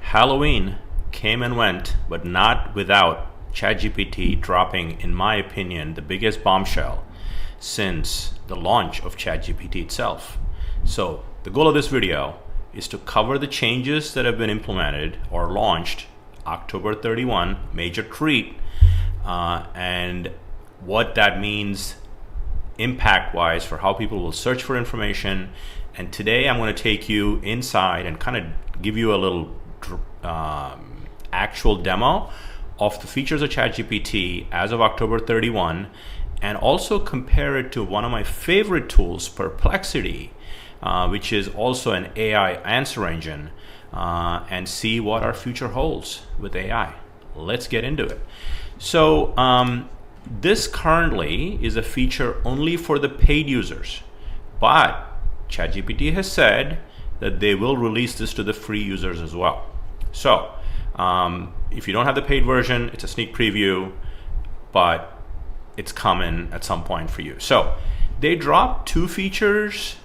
Halloween came and went, but not without ChatGPT dropping, in my opinion, the biggest bombshell since the launch of ChatGPT itself. So the goal of this video is to cover the changes that have been implemented or launched October 31, major treat, and what that means impact-wise for how people will search for information. And today I'm going to take you inside and kind of give you a little actual demo of the features of ChatGPT as of October 31, and also compare it to one of my favorite tools, Perplexity, which is also an AI answer engine, and see what our future holds with AI. Let's get into it. So this currently is a feature only for the paid users, but ChatGPT has said that they will release this to the free users as well. So if you don't have the paid version, it's a sneak preview, but it's coming at some point for you. So they dropped two features.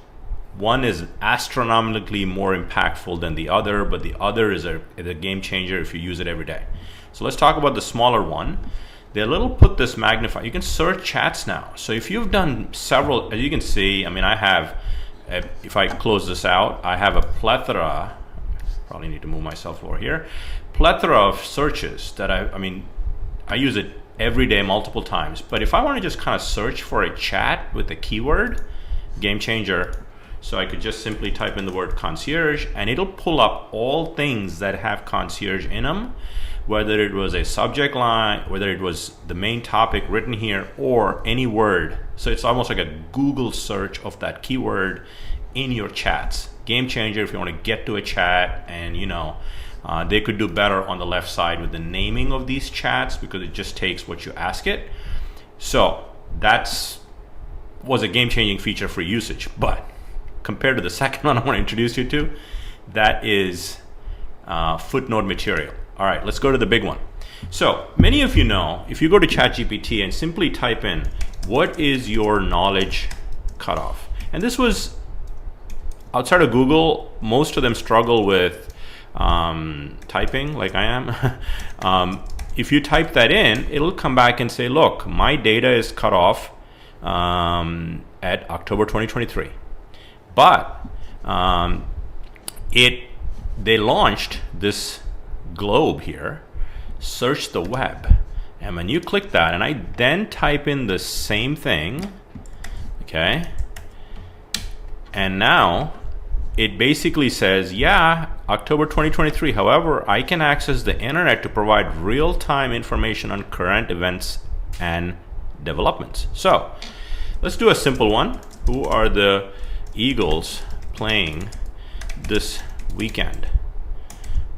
One is astronomically more impactful than the other, but the other is a game changer if you use it every day. So let's talk about the smaller one. They put this magnifier. You can search chats now. So if you've done several, as you can see, I mean, I have, if I close this out, I have a plethora, probably need to move myself over here, plethora of searches that I use it every day multiple times. But if I want to just kind of search for a chat with a keyword, game changer. So I could just simply type in the word concierge and it'll pull up all things that have concierge in them, whether it was a subject line, whether it was the main topic written here, or any word. So it's almost like a Google search of that keyword in your chats. Game changer if you want to get to a chat, and they could do better on the left side with the naming of these chats because it just takes what you ask it. So was a game-changing feature for usage. But compared to the second one I want to introduce you to, that is footnote material. All right, let's go to the big one. So many of you know, if you go to ChatGPT and simply type in, what is your knowledge cutoff? And this was, outside of Google, most of them struggle with typing like I am. If you type that in, it'll come back and say, look, my data is cut off at October 2023. But they launched this globe here, search the web, and when you click that, and I then type in the same thing, okay, and now it basically says, yeah, October 2023. However, I can access the internet to provide real-time information on current events and developments. So let's do a simple one. Who are the Eagles playing this weekend?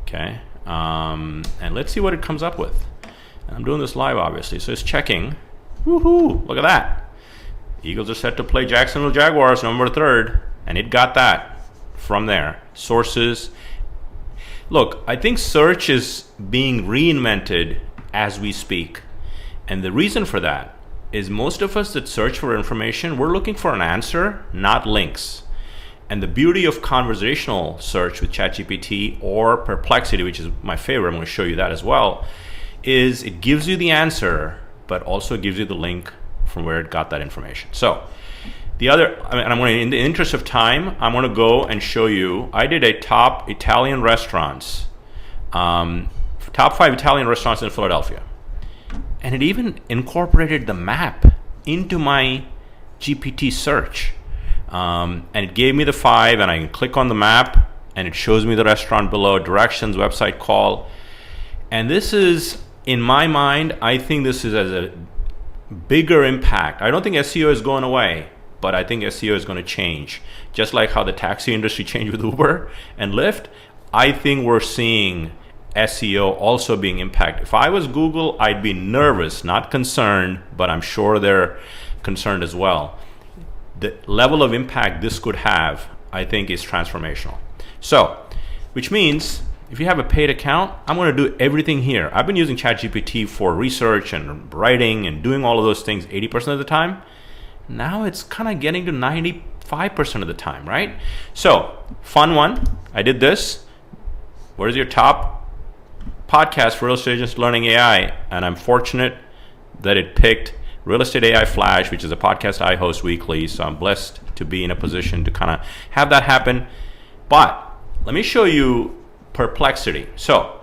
Okay, and let's see what it comes up with. And I'm doing this live, obviously, so it's checking. Woohoo! Look at that. Eagles are set to play Jacksonville Jaguars November 3rd, and it got that from there. Sources. Look, I think search is being reinvented as we speak, and the reason for that is most of us that search for information, we're looking for an answer, not links. And the beauty of conversational search with ChatGPT or Perplexity, which is my favorite, I'm going to show you that as well, is it gives you the answer, but also gives you the link from where it got that information. So the other, I'm going to, in the interest of time, I'm going to go and show you, I did a top Italian restaurants, top 5 Italian restaurants in Philadelphia. And it even incorporated the map into my GPT search. And it gave me the 5, and I can click on the map and it shows me the restaurant below, directions, website, call. And this is, in my mind, I think this is as a bigger impact. I don't think SEO is going away, but I think SEO is going to change. Just like how the taxi industry changed with Uber and Lyft, I think we're seeing SEO also being impacted. If I was Google, I'd be nervous, not concerned, but I'm sure they're concerned as well. The level of impact this could have, I think, is transformational. So, which means if you have a paid account, I'm going to do everything here. I've been using ChatGPT for research and writing and doing all of those things 80% of the time. Now it's kind of getting to 95% of the time, right? So, fun one. I did this. what is your top podcast for real estate agents learning AI? And I'm fortunate that it picked Real Estate AI Flash, which is a podcast I host weekly. So I'm blessed to be in a position to kind of have that happen. But let me show you Perplexity. So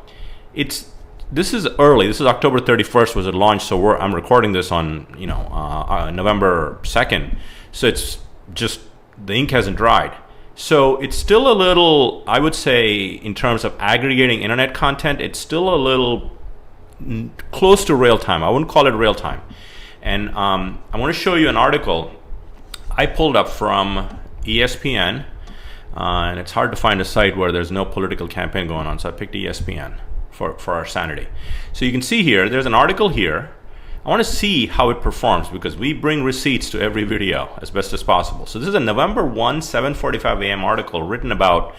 this is early. This is October 31st was it launched. So I'm recording this on November 2nd. So it's just the ink hasn't dried. So it's still a little, I would say, in terms of aggregating internet content, it's still a little close to real time. I wouldn't call it real time. And I want to show you an article I pulled up from ESPN. And it's hard to find a site where there's no political campaign going on. So I picked ESPN for our sanity. So you can see here, there's an article here. I want to see how it performs because we bring receipts to every video as best as possible. So this is a November 1, 7:45 a.m. article written about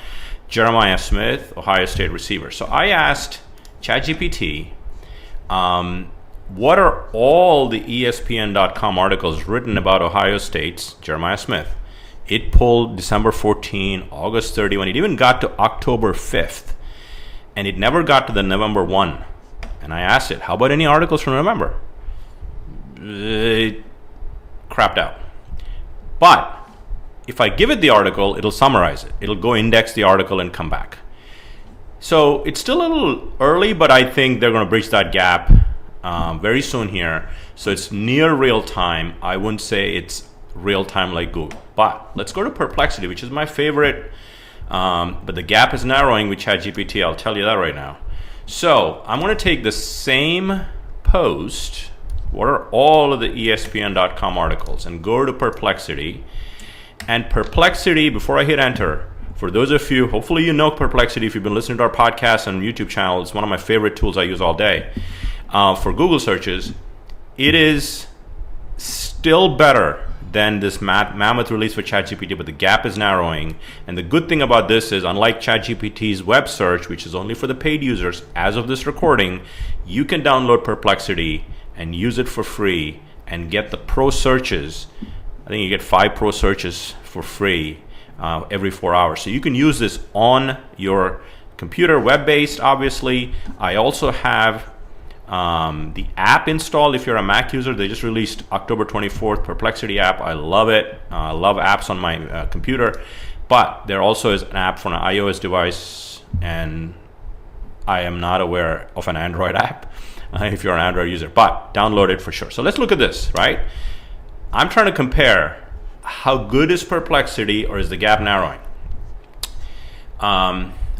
Jeremiah Smith, Ohio State receiver. So I asked ChatGPT, what are all the ESPN.com articles written about Ohio State's Jeremiah Smith? It pulled December 14, August 31. It even got to October 5th. And it never got to the November 1. And I asked it, how about any articles from November? It crapped out. But if I give it the article, it'll summarize it. It'll go index the article and come back. So it's still a little early, but I think they're going to bridge that gap very soon here. So it's near real time. I wouldn't say it's real time like Google. But let's go to Perplexity, which is my favorite. But the gap is narrowing with ChatGPT. I'll tell you that right now. So I'm going to take the same post. What are all of the ESPN.com articles? And go to Perplexity. And Perplexity, before I hit enter, for those of you, hopefully you know Perplexity if you've been listening to our podcast and YouTube channel. It's one of my favorite tools I use all day for Google searches. It is still better than this mammoth release for ChatGPT, but the gap is narrowing. And the good thing about this is, unlike ChatGPT's web search, which is only for the paid users, as of this recording, you can download Perplexity and use it for free and get the pro searches. I think you get 5 pro searches for free every 4 hours. So you can use this on your computer, web-based, obviously. I also have the app installed. If you're a Mac user, they just released October 24th Perplexity app. I love it. I love apps on my computer, but there also is an app for an iOS device, and I am not aware of an Android app if you're an Android user, but download it for sure. So let's look at this, right? I'm trying to compare how good is Perplexity, or is the gap narrowing?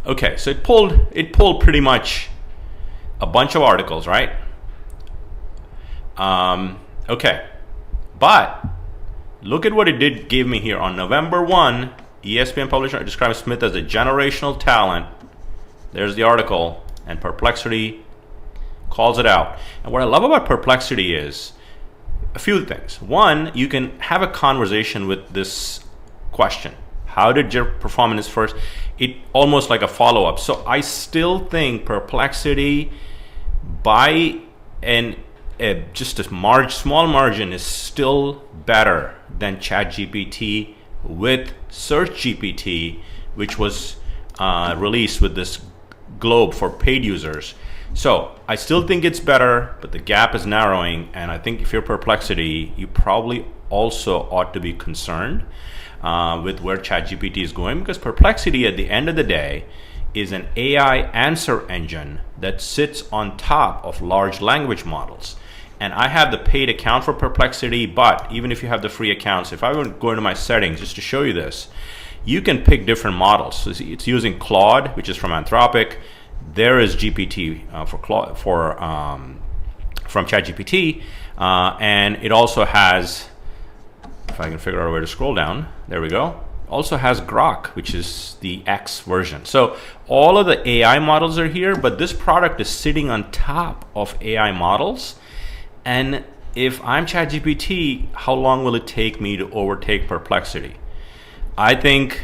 Okay, so it pulled pretty much a bunch of articles, right? Okay, but look at what it did give me here. On November 1, ESPN publisher describes Smith as a generational talent. There's the article, and Perplexity calls it out. And what I love about Perplexity is a few things. One, you can have a conversation with this question. How did you perform in this first? It almost like a follow-up. So I still think Perplexity, by just a small margin, is still better than ChatGPT with SearchGPT, which was released with this globe for paid users. So I still think it's better, but the gap is narrowing. And I think if you're Perplexity, you probably also ought to be concerned with where ChatGPT is going, because Perplexity at the end of the day is an AI answer engine that sits on top of large language models. And I have the paid account for Perplexity, but even if you have the free accounts, if I were to go into my settings just to show you this, you can pick different models. So it's using Claude, which is from Anthropic. There is GPT from ChatGPT, and it also has, if I can figure out a way to scroll down, there we go. Also has Grok, which is the X version. So all of the AI models are here, but this product is sitting on top of AI models. And if I'm ChatGPT, how long will it take me to overtake Perplexity? I think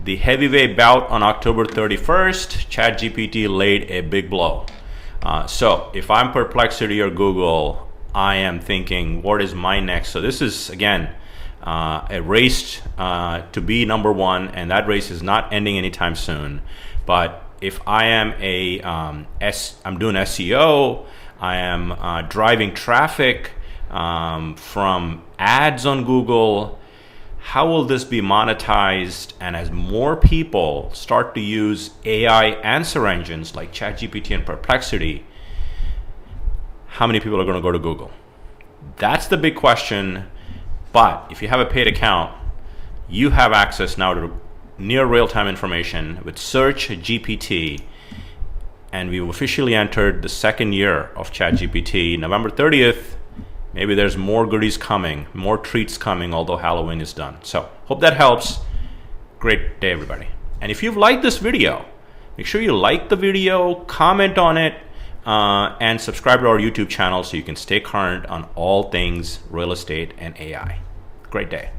the heavyweight bout on October 31st, ChatGPT laid a big blow. So if I'm Perplexity or Google, I am thinking, what is my next? So this is, again, a race to be number one, and that race is not ending anytime soon. But if I am I'm doing SEO, I am driving traffic from ads on Google, how will this be monetized? And as more people start to use AI answer engines like ChatGPT and Perplexity, how many people are going to go to Google? That's the big question. But if you have a paid account, you have access now to near real-time information with SearchGPT. And we've officially entered the second year of ChatGPT, November 30th. Maybe there's more goodies coming, more treats coming, although Halloween is done. So hope that helps. Great day, everybody. And if you've liked this video, make sure you like the video, comment on it, and subscribe to our YouTube channel so you can stay current on all things real estate and AI. Great day.